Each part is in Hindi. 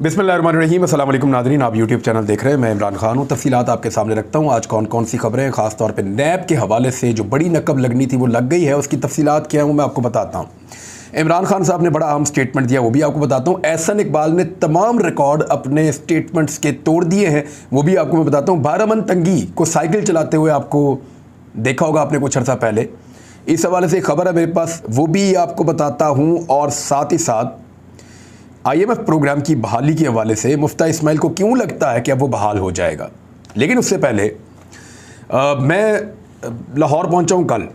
बिस्मिल्लाहिर्रहमानिर्रहीम। अस्सलाम वालेकुम नाज़रीन, आप यूट्यूब चैनल देख रहे हैं। मैं इमरान खान हूँ। तफसीलात आपके सामने रखता हूँ। आज कौन कौन सी खबरें ख़ास तौर पे नैब के हवाले से जो बड़ी नकब लगनी थी वो लग गई है, उसकी तफसीलात क्या है वो मैं आपको बताता हूँ। इमरान खान साहब ने बड़ा अहम स्टेटमेंट दिया, वो भी आपको बताता हूँ। एहसन इकबाल ने तमाम रिकॉर्ड अपने स्टेटमेंट्स के तोड़ दिए हैं, वो भी आपको मैं बताता हूँ। बारामन तंगी को साइकिल चलाते हुए आपको देखा होगा आपने कुछ अर्सा पहले, इस हवाले से खबर है मेरे पास, वो भी आपको बताता हूँ। और साथ ही साथ IMF प्रोग्राम की बहाली के हवाले से मुफ्ता इस्माइल को क्यों लगता है कि अब वो बहाल हो जाएगा। लेकिन उससे पहले मैं लाहौर पहुंचा हूं कल,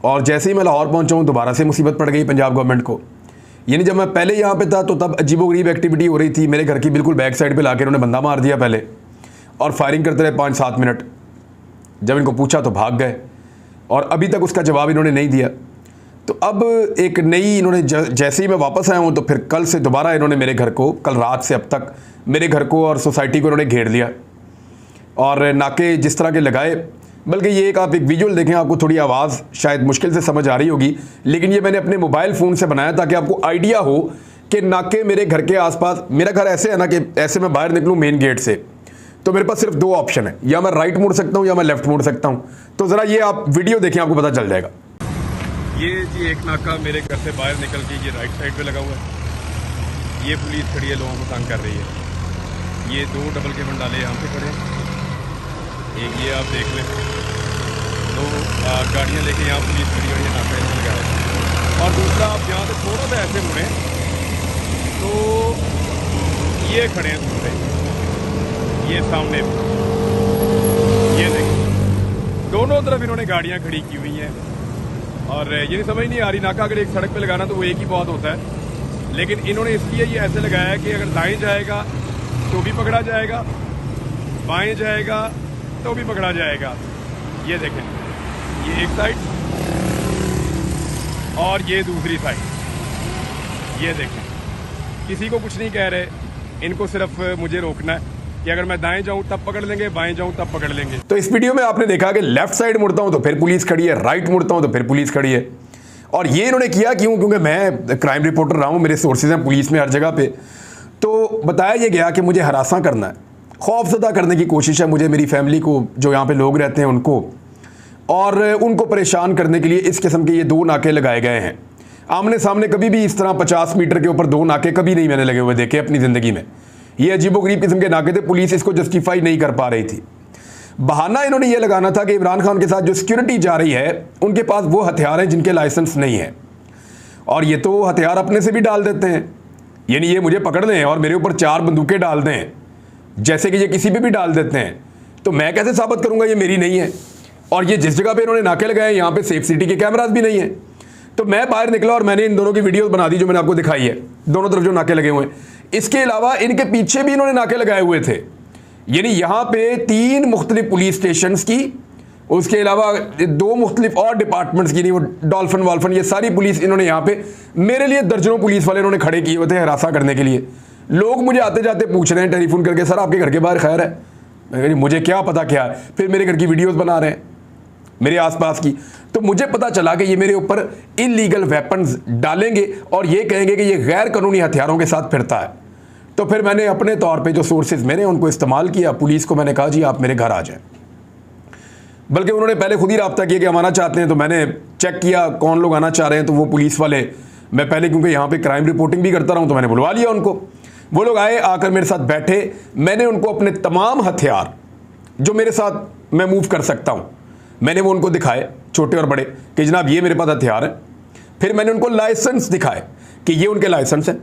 और जैसे ही मैं लाहौर पहुंचा हूं दोबारा से मुसीबत पड़ गई पंजाब गवर्नमेंट को। यानी जब मैं पहले यहाँ पे था तो तब अजीबोगरीब एक्टिविटी हो रही थी। मेरे घर की बिल्कुल बैक साइड पे लाके उन्होंने बंदा मार दिया पहले, और फायरिंग करते रहे 5-7 मिनट। जब इनको पूछा तो भाग गए, और अभी तक उसका जवाब इन्होंने नहीं दिया। तो अब एक नई इन्होंने जैसे ही मैं वापस आया हूँ तो फिर कल से दोबारा इन्होंने मेरे घर को, कल रात से अब तक मेरे घर को और सोसाइटी को इन्होंने घेर लिया, और नाके जिस तरह के लगाए। बल्कि ये एक आप एक विजुअल देखें, आपको थोड़ी आवाज़ शायद मुश्किल से समझ आ रही होगी, लेकिन ये मैंने अपने मोबाइल फ़ोन से बनाया ताकि आपको आइडिया हो कि नाके मेरे घर के आसपास। मेरा घर ऐसे है ना कि ऐसे मैं बाहर निकलूँ मेन गेट से तो मेरे पास सिर्फ 2 ऑप्शन है, या मैं राइट मुड़ सकता हूँ या मैं लेफ्ट मुड़ सकता हूँ। तो ज़रा ये आप वीडियो देखें, आपको पता चल जाएगा। ये जी एक नाका मेरे घर से बाहर निकल के ये राइट साइड पे लगा हुआ है। ये पुलिस खड़ी है, लोगों को तंग कर रही है। ये 2 डबल के मंडाले यहाँ पे खड़े हैं। एक ये आप देख लें, 2 गाड़ियाँ लेके यहाँ पुलिस खड़ी है, ये नाका ऐसे लगा है। और दूसरा आप यहाँ से थोड़ा सा ऐसे मुड़े तो ये खड़े हैं दूसरे, ये सामने, ये देखिए दोनों तरफ इन्होंने गाड़ियाँ खड़ी की हुई हैं। और ये नहीं समझ नहीं आ रही, नाका अगर एक सड़क पे लगाना तो वो एक ही बहुत होता है, लेकिन इन्होंने इसलिए ये ऐसे लगाया है कि अगर दाएं जाएगा तो भी पकड़ा जाएगा, बाएं जाएगा तो भी पकड़ा जाएगा। ये देखें, ये एक साइड और ये दूसरी साइड। ये देखें, किसी को कुछ नहीं कह रहे, इनको सिर्फ मुझे रोकना है कि अगर मैं दाएं जाऊं तब पकड़ लेंगे, बाएं जाऊं तब पकड़ लेंगे। तो इस वीडियो में आपने देखा कि लेफ्ट साइड मुड़ता हूं तो फिर पुलिस खड़ी है, राइट मुड़ता हूं तो फिर पुलिस खड़ी है। और ये इन्होंने किया क्यों? क्योंकि मैं क्राइम रिपोर्टर रहा हूं, मेरे सोर्सेज हैं पुलिस में हर जगह पे। तो बताया ये गया कि मुझे हरासा करना है, खौफजदा करने की कोशिश है मुझे, मेरी फैमिली को, जो यहाँ पे लोग रहते हैं उनको, और उनको परेशान करने के लिए इस किस्म के ये 2 नाके लगाए गए हैं। आमने सामने कभी भी इस तरह 50 मीटर के ऊपर 2 नाके कभी नहीं मैंने लगे हुए देखे अपनी ज़िंदगी में। ये अजीबोगरीब किस्म के नाके थे, पुलिस इसको जस्टिफाई नहीं कर पा रही थी। बहाना इन्होंने ये लगाना था कि इमरान खान के साथ जो सिक्योरिटी जा रही है उनके पास वो हथियार हैं जिनके लाइसेंस नहीं है, और ये तो हथियार अपने से भी डाल देते हैं। यानी ये मुझे पकड़ लें और मेरे ऊपर 4 बंदूकें डाल दें, जैसे कि ये किसी पे भी डाल देते हैं, तो मैं कैसे साबित करूंगा ये मेरी नहीं है। और ये जिस जगह पे इन्होंने नाके लगाए यहाँ पे सेफ सिटी के कैमरास भी नहीं है। तो मैं बाहर निकला और मैंने इन दोनों की वीडियोस बना दी जो मैंने आपको दिखाई है, दोनों तरफ जो नाके लगे हुए हैं। इसके अलावा इनके पीछे भी इन्होंने नाके लगाए हुए थे। यानी यहाँ पे 3 मुख्तलिफ पुलिस स्टेशन की, उसके अलावा 2 मुख्तलिफ और डिपार्टमेंट्स की, नहीं वो डॉल्फिन वॉल्फिन, ये सारी पुलिस इन्होंने यहाँ पे मेरे लिए दर्जनों पुलिस वाले इन्होंने खड़े किए हुए थे हरासा करने के लिए। लोग मुझे आते जाते पूछ रहे हैं टेलीफोन करके, सर आपके घर के बाहर खैर है? मैं कह, मुझे क्या पता क्या है। फिर मेरे घर की वीडियोज़ बना रहे हैं मेरे आसपास की। तो मुझे पता चला कि ये मेरे ऊपर इलीगल वेपन्स डालेंगे और ये कहेंगे कि ये गैर कानूनी हथियारों के साथ फिरता है। तो फिर मैंने अपने तौर पे जो सोर्सेज मेरे उनको इस्तेमाल किया, पुलिस को मैंने कहा जी आप मेरे घर आ जाएं। बल्कि उन्होंने पहले खुद ही रब्ता किया कि हम आना चाहते हैं, तो मैंने चेक किया कौन लोग आना चाह रहे हैं। तो वो पुलिस वाले, मैं पहले क्योंकि यहाँ पे क्राइम रिपोर्टिंग भी करता रहा हूँ तो मैंने बुलवा लिया उनको। वो लोग आए, आकर मेरे साथ बैठे। मैंने उनको अपने तमाम हथियार जो मेरे साथ मैं मूव कर सकता हूँ मैंने वो उनको दिखाए, छोटे और बड़े, कि जनाब ये मेरे पास हथियार है। फिर मैंने उनको लाइसेंस दिखाए कि ये उनके लाइसेंस हैं।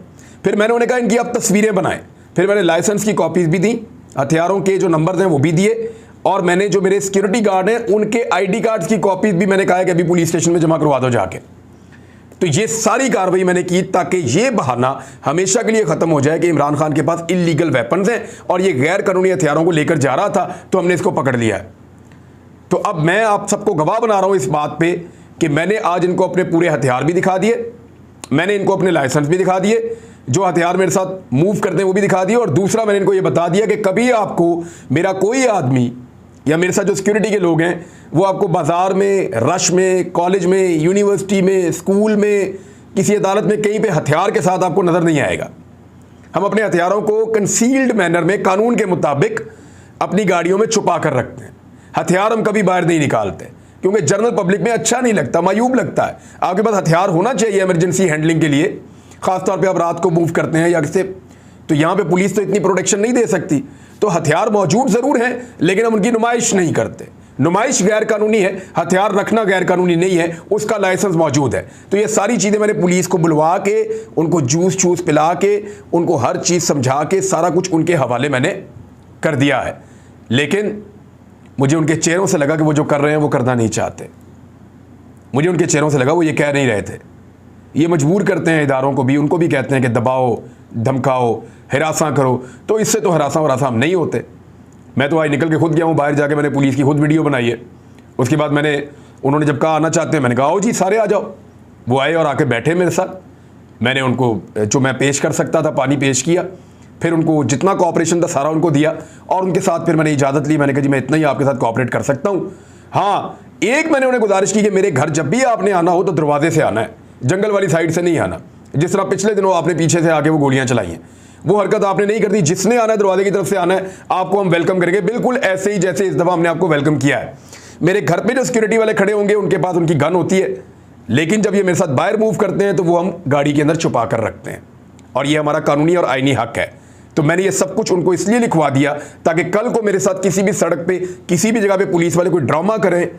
फिर मैंने उन्हें कहा इनकी आप तस्वीरें बनाएं। फिर मैंने लाइसेंस की कॉपीज़ भी दी, हथियारों के जो नंबर हैं वो भी दिए, और मैंने जो मेरे सिक्योरिटी गार्ड हैं उनके ID कार्ड्स की कॉपीज़ भी मैंने कहा कि अभी पुलिस स्टेशन में जमा करवा दो जाके। तो ये सारी कार्रवाई मैंने की ताकि ये बहाना हमेशा के लिए ख़त्म हो जाए कि इमरान खान के पास इलीगल वेपन्स हैं और ये गैर कानूनी हथियारों को लेकर जा रहा था, तो हमने इसको पकड़ लिया है। तो अब मैं आप सबको गवाह बना रहा हूँ इस बात पे कि मैंने आज इनको अपने पूरे हथियार भी दिखा दिए, मैंने इनको अपने लाइसेंस भी दिखा दिए, जो हथियार मेरे साथ मूव करते हैं वो भी दिखा दिए, और दूसरा मैंने इनको ये बता दिया कि कभी आपको मेरा कोई आदमी या मेरे साथ जो सिक्योरिटी के लोग हैं वो आपको बाज़ार में, रश में, कॉलेज में, यूनिवर्सिटी में, स्कूल में, किसी अदालत में कहीं पे हथियार के साथ आपको नज़र नहीं आएगा। हम अपने हथियारों को कंसील्ड मैनर में कानून के मुताबिक अपनी गाड़ियों में छुपा कर रखते हैं। हथियार हम कभी बाहर नहीं निकालते क्योंकि जनरल पब्लिक में अच्छा नहीं लगता, मायूब लगता है। आपके पास हथियार होना चाहिए इमरजेंसी हैंडलिंग के लिए, खासतौर पे आप रात को मूव करते हैं या किसी, तो यहाँ पे पुलिस तो इतनी प्रोटेक्शन नहीं दे सकती, तो हथियार मौजूद ज़रूर हैं लेकिन हम उनकी नुमाइश नहीं करते। नुमाइश गैर कानूनी है, हथियार रखना गैर कानूनी नहीं है, उसका लाइसेंस मौजूद है। तो ये सारी चीज़ें मैंने पुलिस को बुलवा के, उनको जूस पिला के, उनको हर चीज़ समझा के, सारा कुछ उनके हवाले मैंने कर दिया है। लेकिन मुझे उनके चेहरों से लगा कि वो जो कर रहे हैं वो करना नहीं चाहते। मुझे उनके चेहरों से लगा वो ये कह नहीं रहे थे। ये मजबूर करते हैं इदारों को भी, उनको भी कहते हैं कि दबाओ, धमकाओ, हिरासा करो, तो इससे तो हिरासा हम नहीं होते। मैं तो आज निकल के खुद गया हूँ बाहर जाके, मैंने पुलिस की खुद वीडियो बनाई है। उसके बाद उन्होंने जब कहा आना चाहते हैं, मैंने कहा आओ जी सारे आ जाओ। वो आए और आके बैठे मेरे साथ। मैंने उनको जो मैं पेश कर सकता था पानी पेश किया, फिर उनको जितना कोऑपरेशन था सारा उनको दिया और उनके साथ फिर मैंने इजाज़त ली। मैंने कहा जी मैं इतना ही आपके साथ कोऑपरेट कर सकता हूँ। हाँ, एक मैंने उन्हें गुजारिश की कि मेरे घर जब भी आपने आना हो तो दरवाजे से आना है, जंगल वाली साइड से नहीं आना। जिस तरह पिछले दिनों आपने पीछे से आके वो गोलियां चलाई हैं, वो हरकत आपने नहीं कर दी। जिसने आना है दरवाजे की तरफ से आना है, आपको हम वेलकम करेंगे बिल्कुल ऐसे ही जैसे इस दफ़ा हमने आपको वेलकम किया है। मेरे घर पे जो सिक्योरिटी वाले खड़े होंगे उनके पास उनकी गन होती है, लेकिन जब ये मेरे साथ बाहर मूव करते हैं तो वो हम गाड़ी के अंदर छुपा कर रखते हैं और ये हमारा कानूनी और आईनी हक है। तो मैंने ये सब कुछ उनको इसलिए लिखवा दिया ताकि कल को मेरे साथ किसी भी सड़क पे, किसी भी जगह पे पुलिस वाले कोई ड्रामा करें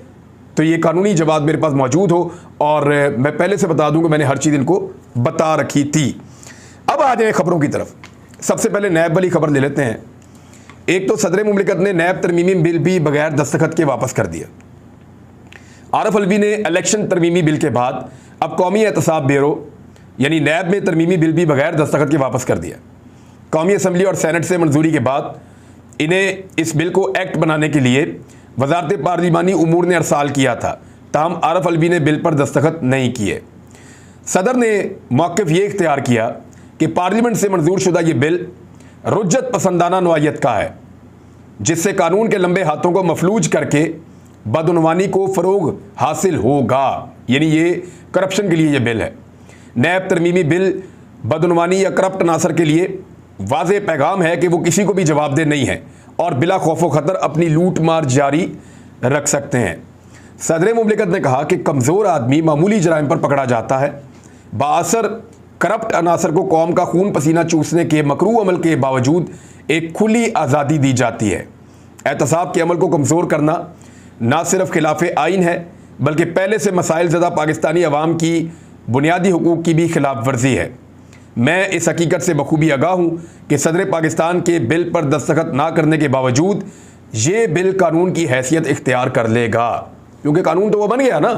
तो ये कानूनी जवाब मेरे पास मौजूद हो। और मैं पहले से बता दूं कि मैंने हर चीज़ इनको बता रखी थी। अब आ जाए खबरों की तरफ। सबसे पहले नैब वाली खबर ले लेते हैं। एक तो सदर मुमलिकत ने नैब तरमीमी बिल भी बगैर दस्तखत के वापस कर दिया। आरफ अलवी ने इलेक्शन तरमीमी बिल के बाद अब कौमी एहतसाब ब्यूरो यानी नैब में तरमीमी बिल भी बगैर दस्तखत के वापस कर दिया। कौमी असम्बली और सेनेट से मंजूरी के बाद इन्हें इस बिल को एक्ट बनाने के लिए वजारत पार्लिमानी उमूर ने अरसाल किया था, ताहम आरफ अलवी ने बिल पर दस्तखत नहीं किए। सदर ने मौक़िफ़ ये इख्तियार किया कि पार्लियामेंट से मंजूर शुदा ये बिल रुज्जत पसंदाना नौइयत का है, जिससे कानून के लंबे हाथों को मफलूज करके बदउनवानी को फ़रोग हासिल होगा। यानी ये करप्शन के लिए ये बिल है। नैब तरमीमी बिल बदउनवानी या करप्ट अनासर के लिए वाज़े पैगाम है कि वो किसी को भी जवाबदेह नहीं है और बिला खौफ खतर अपनी लूट मार जारी रख सकते हैं। सदर मुमलिकत ने कहा कि कमज़ोर आदमी मामूली जराइम पर पकड़ा जाता है, बाअसर करप्ट अनासर को कौम का खून पसीना चूसने के मकरू अमल के बावजूद एक खुली आज़ादी दी जाती है। एहतसाब के अमल को कमज़ोर करना ना सिर्फ खिलाफ आइन है बल्कि पहले से मसाइल ज़दा पाकिस्तानी अवाम की बुनियादी हुकूक की भी खिलाफ वर्जी है। मैं इस हकीकत से बखूबी आगाह हूँ कि सदर पाकिस्तान के बिल पर दस्तखत ना करने के बावजूद ये बिल कानून की हैसियत इख्तियार कर लेगा, क्योंकि कानून तो वो बन गया ना,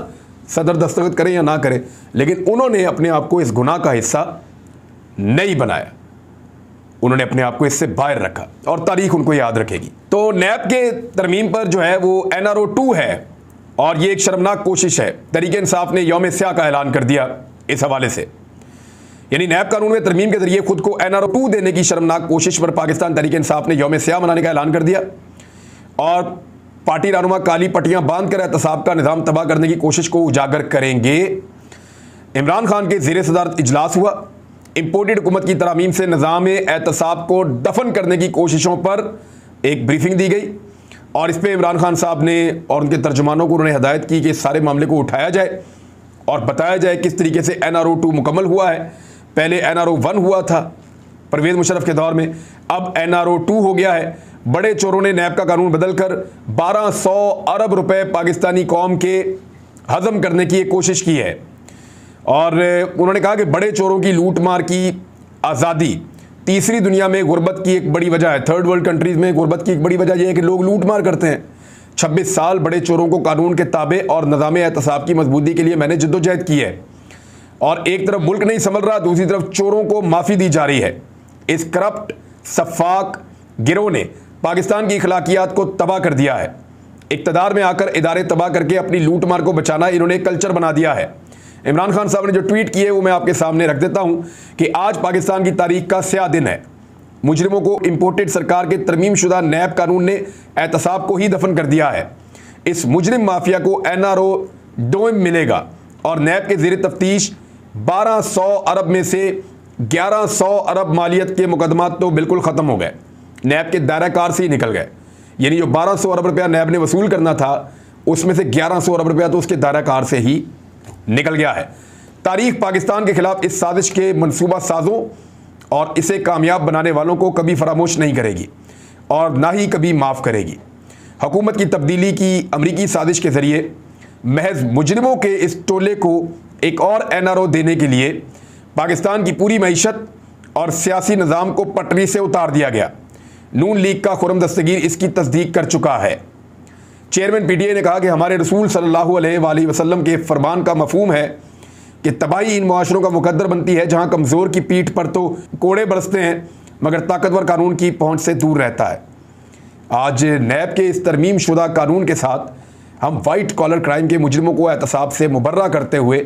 सदर दस्तखत करें या ना करें, लेकिन उन्होंने अपने आप को इस गुनाह का हिस्सा नहीं बनाया। उन्होंने अपने आप को इससे बाहर रखा और तारीख उनको याद रखेगी। तो नैब के तरमीम पर जो है वो NRO 2 है और ये एक शर्मनाक कोशिश है। तहरीक इंसाफ ने यौम स्याह का ऐलान कर दिया इस हवाले से, यानी नैब कानून में तरमीम के जरिए खुद को NRO 2 देने की शर्मनाक कोशिश पर पाकिस्तान तहरीक इंसाफ ने यौम स्याह मनाने का ऐलान कर दिया और पार्टी रहनुमा काली पट्टियां बांध कर एहतसाब का निज़ाम तबाह करने की कोशिश को उजागर करेंगे। इमरान खान के ज़ेर सदारत इजलास हुआ। इम्पोर्टेड हुकूमत की तरामीम से निज़ाम एहतसाब को दफन करने की कोशिशों पर एक ब्रीफिंग दी गई और इस पर इमरान खान साहब ने और उनके तर्जुमानों को उन्होंने हदायत की कि इस सारे मामले को उठाया जाए और बताया जाए किस तरीके से NRO 2 मुकम्मल हुआ है। पहले NRO 1 हुआ था परवेज़ मुशर्रफ के दौर में, अब NRO 2 हो गया है। बड़े चोरों ने नैब का कानून बदलकर 1200 अरब रुपए पाकिस्तानी कौम के हजम करने की एक कोशिश की है और उन्होंने कहा कि बड़े चोरों की लूट मार की आज़ादी तीसरी दुनिया में गुर्बत की एक बड़ी वजह है। थर्ड वर्ल्ड कंट्रीज़ में गुर्बत की एक बड़ी वजह यह है कि लोग लूट मार करते हैं। 26 साल बड़े चोरों को कानून के ताबे और निज़ाम एहतसाब की मजबूती के लिए मैंने जद्दोजहद की है और एक तरफ मुल्क नहीं संभल रहा, दूसरी तरफ चोरों को माफ़ी दी जा रही है। इस करप्ट सफाक गिरोह ने पाकिस्तान की अखलाकियात को तबाह कर दिया है। इक़्तिदार में आकर इदारे तबाह करके अपनी लूट मार को बचाना इन्होंने कल्चर बना दिया है। इमरान खान साहब ने जो ट्वीट किए वो मैं आपके सामने रख देता हूँ कि आज पाकिस्तान की तारीख का स्याह दिन है। मुजरिमों को इम्पोर्टेड सरकार के तरमीम शुदा नैब कानून ने एहतसाब को ही दफन कर दिया है। इस मुजरिम माफिया को NRO 2 मिलेगा और नैब के ज़ेर तफ्तीश 1200 अरब में से 1100 अरब मालियत के मुकदमात तो बिल्कुल ख़त्म हो गए, नैब के दायरा कार से ही निकल गए। यानी जो 1200 अरब रुपया नैब ने वसूल करना था उसमें से 1100 अरब रुपया तो उसके दायरा कार से ही निकल गया है। तारीख पाकिस्तान के खिलाफ इस साजिश के मनसूबा साजों और इसे कामयाब बनाने वालों को कभी फरामोश नहीं करेगी और ना ही कभी माफ़ करेगी। हुकूमत की तब्दीली की अमरीकी साजिश के ज़रिए महज मुजरिमों के इस टोले को एक और NRO देने के लिए पाकिस्तान की पूरी मईशत और सियासी निज़ाम को पटरी से उतार दिया गया। नून लीग का खुर्रम दस्तगीर इसकी तस्दीक कर चुका है। चेयरमैन PTI ने कहा कि हमारे रसूल सल्लल्लाहु अलैहि वसल्लम के फरमान का मफहूम है कि तबाही इन मुआशरों का मुकद्दर बनती है जहाँ कमज़ोर की पीठ पर तो कोड़े बरसते हैं मगर ताकतवर कानून की पहुँच से दूर रहता है। आज नैब के इस तरमीम शुदा कानून के साथ हम वाइट कॉलर क्राइम के मुजरिमों को एहतसाब से मुबर्रा करते हुए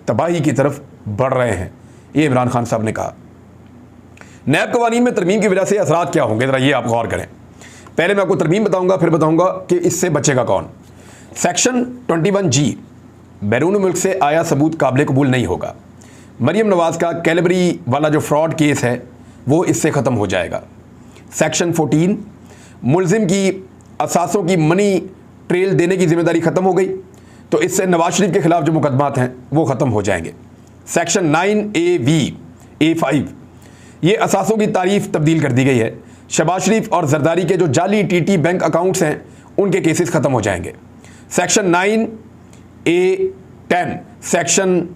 तबाही की तरफ बढ़ रहे हैं, ये इमरान खान साहब ने कहा। नैब कवानीन में तरमीम की वजह से असरात क्या होंगे, ज़रा ये आप गौर करें। पहले मैं आपको तरमीम बताऊंगा, फिर बताऊंगा कि इससे बचेगा कौन। सेक्शन 21G, बैरून मुल्क से आया सबूत काबिल कबूल नहीं होगा। मरियम नवाज़ का कैलबरी वाला जो फ्रॉड केस है वो इससे ख़त्म हो जाएगा। सेक्शन 14, मुलजिम की असासों की मनी ट्रेल देने की जिम्मेदारी ख़त्म हो गई, तो इससे नवाज शरीफ के खिलाफ जो मुकदमात हैं वो ख़त्म हो जाएंगे। सेक्शन 9A5, ये असासों की तारीफ तब्दील कर दी गई है। शहबाज शरीफ और जरदारी के जो जाली TT बैंक अकाउंट्स हैं उनके केसेस ख़त्म हो जाएंगे। सेक्शन 9A10, सेक्शन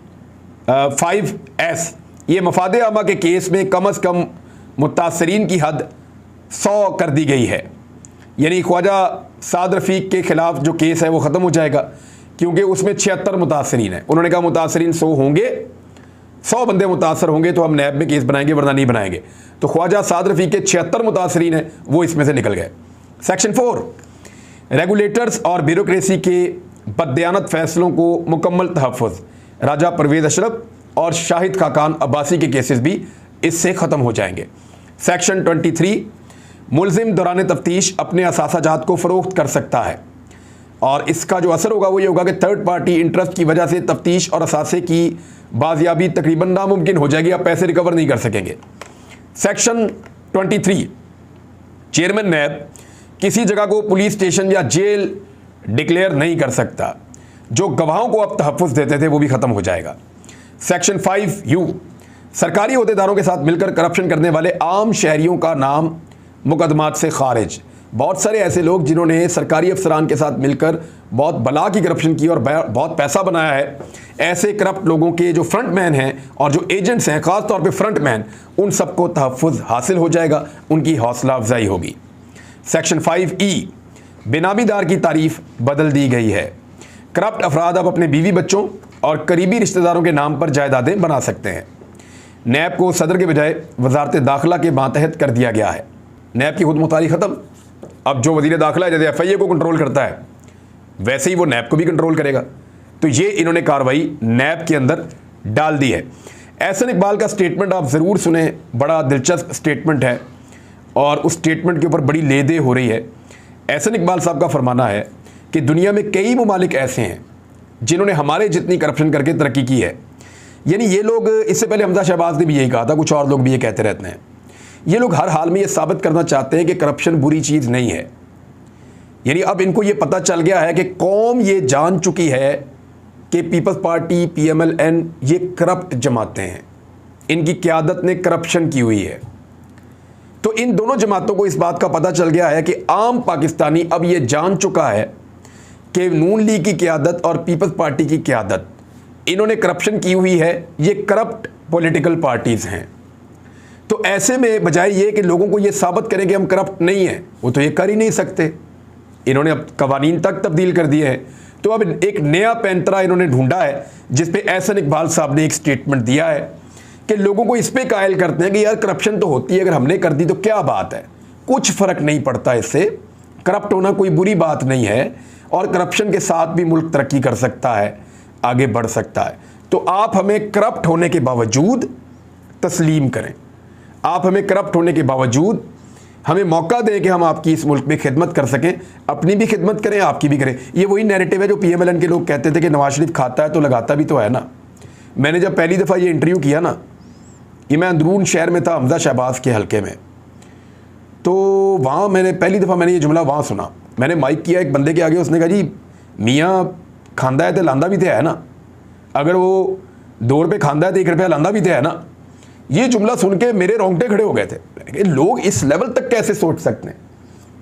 5S, ये मफादे आमा के केस में कम अज़ कम मुतासरीन की हद 100 कर दी गई है। यानी ख्वाजा साद रफ़ीक के ख़िलाफ़ जो केस है वो ख़त्म हो जाएगा क्योंकि उसमें 76 मुतासरीन हैं। उन्होंने कहा मुतासरीन 100 होंगे, 100 बंदे मुतासर होंगे तो हम नैब में केस बनाएंगे वरना नहीं बनाएंगे। तो ख्वाजा साद रफ़ीक के 76 मुतासरीन हैं वो इसमें से निकल गए। सेक्शन 4, रेगुलेटर्स और ब्यूरोक्रेसी के बददियानत फ़ैसलों को मुकम्मल तहफ़्फ़ुज़, राजा परवेज़ अशरफ और शाहिद खाकान अब्बासी के केसेस भी इससे ख़त्म हो जाएंगे। सेक्शन 23, मुलजिम दौरान तफ्तीश अपने असासाजात को फ़रोख्त कर सकता है और इसका जो असर होगा वो ये होगा कि थर्ड पार्टी इंटरेस्ट की वजह से तफ्तीश और असासे की बाजियाबी तकरीबन नामुमकिन हो जाएगी, आप पैसे रिकवर नहीं कर सकेंगे। सेक्शन 23, चेयरमैन नैब किसी जगह को पुलिस स्टेशन या जेल डिक्लेयर नहीं कर सकता। जो गवाहों को अब तहफ़्फ़ुज़ देते थे वो भी ख़त्म हो जाएगा। सेक्शन 5U, सरकारी अहदेदारों के साथ मिलकर करप्शन करने वाले आम शहरियों का नाम मुकदमात से खारिज। बहुत सारे ऐसे लोग जिन्होंने सरकारी अफसरान के साथ मिलकर बहुत बला की करप्शन की और बहुत पैसा बनाया है, ऐसे करप्ट लोगों के जो फ्रंट मैन हैं और जो एजेंट्स हैं, ख़ास तौर पे फ्रंट मैन, उन सबको तहफ़्फ़ुज़ हासिल हो जाएगा, उनकी हौसला अफजाई होगी। सेक्शन 5E, बेनामीदार की तारीफ बदल दी गई है। करप्ट अफराद अब अपने बीवी बच्चों और करीबी रिश्तेदारों के नाम पर जायदादें बना सकते हैं। नैब को सदर के बजाय वजारत दाखिला के मातहत कर दिया गया है। नैब की खुद मुख्तारी ख़त्म। अब जो वज़ीर दाखिला जैसे FIA को कंट्रोल करता है वैसे ही वो नैब को भी कंट्रोल करेगा। तो ये इन्होंने कार्रवाई नैब के अंदर डाल दी है। एहसन इकबाल का स्टेटमेंट आप ज़रूर सुने, बड़ा दिलचस्प स्टेटमेंट है और उस स्टेटमेंट के ऊपर बड़ी लेदे हो रही है। एहसन इकबाल साहब का फरमाना है कि दुनिया में कई ममालिक ऐसे हैं जिन्होंने हमारे जितनी करप्शन करके तरक्की की है। यानी ये लोग, इससे पहले हमजा शहबाज ने भी यही कहा था, कुछ और लोग भी ये कहते रहते हैं, ये लोग हर हाल में ये साबित करना चाहते हैं कि करप्शन बुरी चीज़ नहीं है। यानी अब इनको ये पता चल गया है कि कौम ये जान चुकी है कि पीपल्स पार्टी PMLN ये करप्ट जमातें हैं, इनकी क़यादत ने करप्शन की हुई है। तो इन दोनों जमातों को इस बात का पता चल गया है कि आम पाकिस्तानी अब ये जान चुका है कि नून लीग की क़यादत और पीपल्स पार्टी की क़यादत, इन्होंने करप्शन की हुई है, ये करप्ट पॉलिटिकल पार्टीज़ हैं। तो ऐसे में बजाय ये कि लोगों को ये साबित करें कि हम करप्ट नहीं हैं, वो तो ये कर ही नहीं सकते। इन्होंने अब कवानीन तक तब्दील कर दिए हैं। तो अब एक नया पैंतरा इन्होंने ढूंढा है जिस पे एहसन इकबाल साहब ने एक स्टेटमेंट दिया है कि लोगों को इस पे कायल करते हैं कि यार करप्शन तो होती है, अगर हमने कर दी तो क्या बात है, कुछ फ़र्क नहीं पड़ता इससे, करप्ट होना कोई बुरी बात नहीं है और करप्शन के साथ भी मुल्क तरक्की कर सकता है, आगे बढ़ सकता है। तो आप हमें करप्ट होने के बावजूद तस्लीम करें, आप हमें करप्ट होने के बावजूद हमें मौका दें कि हम आपकी इस मुल्क में खिदमत कर सकें, अपनी भी खिदमत करें, आपकी भी करें। ये वही नैरेटिव है जो PMLN के लोग कहते थे कि नवाज शरीफ खाता है तो लगाता भी तो है ना। मैंने जब पहली दफ़ा ये इंटरव्यू किया ना, ये मैं अंदरून शहर में था, हमजा शहबाज के हलके में। तो वहाँ मैंने पहली दफ़ा मैंने ये जुमला वहाँ सुना। मैंने माइक किया एक बंदे के आगे, उसने कहा जी मियाँ खांदा है तो लांदा भी तो है ना, अगर वो 2 रुपये खांदा है तो 1 रुपया लांदा भी तो है ना। ये जुमला सुन के मेरे रोंगटे खड़े हो गए थे, लोग इस लेवल तक कैसे सोच सकते हैं।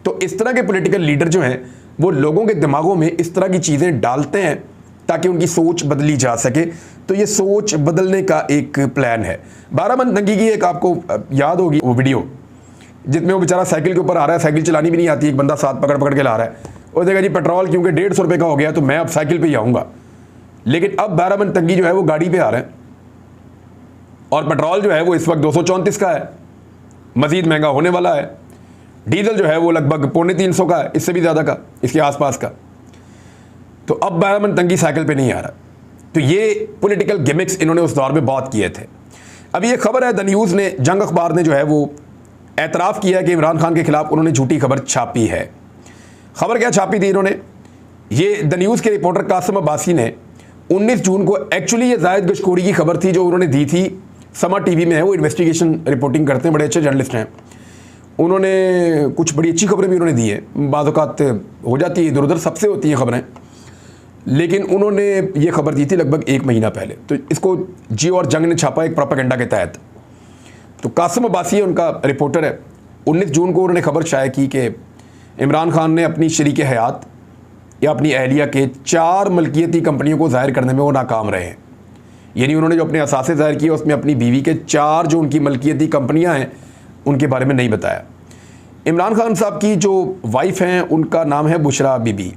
तो इस तरह के पॉलिटिकल लीडर जो हैं वो लोगों के दिमागों में इस तरह की चीज़ें डालते हैं ताकि उनकी सोच बदली जा सके। तो ये सोच बदलने का एक प्लान है। बाराबंकी दंगी की एक आपको याद होगी वो वीडियो, जिसमें वो बेचारा साइकिल के ऊपर आ रहा है, साइकिल चलानी भी नहीं आती, एक बंदा साथ पकड़ पकड़ के ला रहा है। वो देखा जी पेट्रोल क्योंकि 150 रुपये का हो गया तो मैं अब साइकिल पे ही आऊँगा। लेकिन अब बाराबंकी दंगी जो है वो गाड़ी पे आ रहे हैं और पेट्रोल जो है वो इस वक्त 234 का है, मज़ीद महंगा होने वाला है। डीजल जो है वो लगभग 350 का है, इससे भी ज़्यादा का, इसके आसपास का। तो अब बाराबंकी दंगी साइकिल पे नहीं आ रहा। तो ये पॉलिटिकल गिमिक्स इन्होंने उस दौर में बहुत किए थे। अभी ये खबर है, द न्यूज़ ने, जंग अखबार ने जो है वो एतराफ़ किया है कि इमरान खान के खिलाफ उन्होंने झूठी खबर छापी है। खबर क्या छापी थी इन्होंने? ये द न्यूज़ के रिपोर्टर कासिम अब्बासी ने 19 जून को, एक्चुअली ये जाहिद गशकोरी की खबर थी जो उन्होंने दी थी, समा टीवी में है, वो इन्वेस्टिगेशन रिपोर्टिंग करते हैं, बड़े अच्छे जर्नलिस्ट हैं। उन्होंने कुछ बड़ी अच्छी खबरें भी उन्होंने दी है, बाज़ औक़ात हो जाती है इधर उधर, सबसे होती हैं खबरें, लेकिन उन्होंने ये खबर दी थी लगभग 1 महीना पहले। तो इसको जियो और जंग ने छापा एक प्रोपेगेंडा के तहत। तो कासिम अब्बासी उनका रिपोर्टर है। 19 जून को उन्होंने खबर शाया की कि इमरान खान ने अपनी शरीक हयात या अपनी अहलिया के 4 मलकियती कंपनियों को ज़ाहिर करने में वो नाकाम रहे हैं। यानी उन्होंने जो अपने असासे ज़ाहिर किए उसमें अपनी बीवी के 4 जो उनकी मलकियती कंपनियां हैं उनके बारे में नहीं बताया। इमरान खान साहब की जो वाइफ हैं उनका नाम है बुशरा बीबी,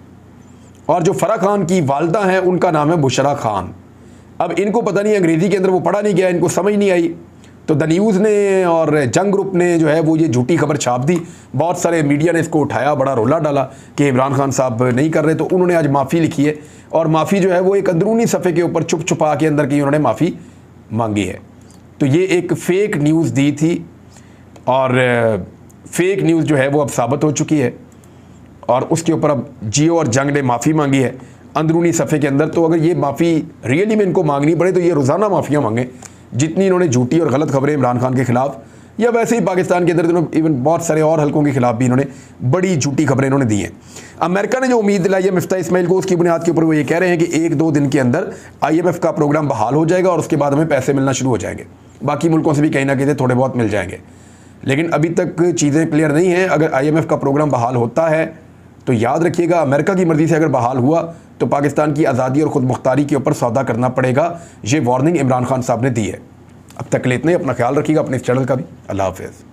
और जो फ़रा खान की वालदा हैं उनका नाम है बुशरा खान। अब इनको पता नहीं, अंग्रेज़ी के अंदर वो पढ़ा नहीं गया, इनको समझ नहीं आई। तो द न्यूज़ ने और जंग ग्रुप ने जो है वो ये झूठी खबर छाप दी। बहुत सारे मीडिया ने इसको उठाया, बड़ा रोला डाला कि इमरान खान साहब नहीं कर रहे। तो उन्होंने आज माफ़ी लिखी है, और माफ़ी जो है वो एक अंदरूनी सफ़े के ऊपर छुप छुपा के अंदर की उन्होंने माफ़ी मांगी है। तो ये एक फ़ेक न्यूज़ दी थी, और फेक न्यूज़ जो है वो अब साबित हो चुकी है, और उसके ऊपर अब जियो और जंग ने माफ़ी मांगी है अंदरूनी सफ़े के अंदर। तो अगर ये माफ़ी रियली में इनको मांगनी पड़े तो ये रोज़ाना माफ़ियाँ मांगे, जितनी इन्होंने झूठी और गलत खबरें इमरान खान के खिलाफ, या वैसे ही पाकिस्तान के अंदर इवन बहुत सारे और हलकों के खिलाफ भी इन्होंने बड़ी झूठी खबरें इन्होंने दी हैं। अमेरिका ने जो उम्मीद दिलाई है मिफ्ता इस्माइल को, उसकी बुनियाद के ऊपर वो ये कह रहे हैं कि 1-2 दिन के अंदर IMF का प्रोग्राम बहाल हो जाएगा और उसके बाद हमें पैसे मिलना शुरू हो जाएंगे। बाकी मुल्कों से भी कहीं ना कहीं थोड़े बहुत मिल जाएंगे, लेकिन अभी तक चीज़ें क्लियर नहीं हैं। अगर IMF का प्रोग्राम बहाल होता है तो याद रखिएगा, अमेरिका की मर्ज़ी से अगर बहाल हुआ तो पाकिस्तान की आज़ादी और ख़ुद मुख्तारी के ऊपर सौदा करना पड़ेगा। ये वार्निंग इमरान खान साहब ने दी है। अब तक ले इतना ही, अपना ख्याल रखिएगा, अपने इस चैनल का भी। अल्लाह हाफ़िज़।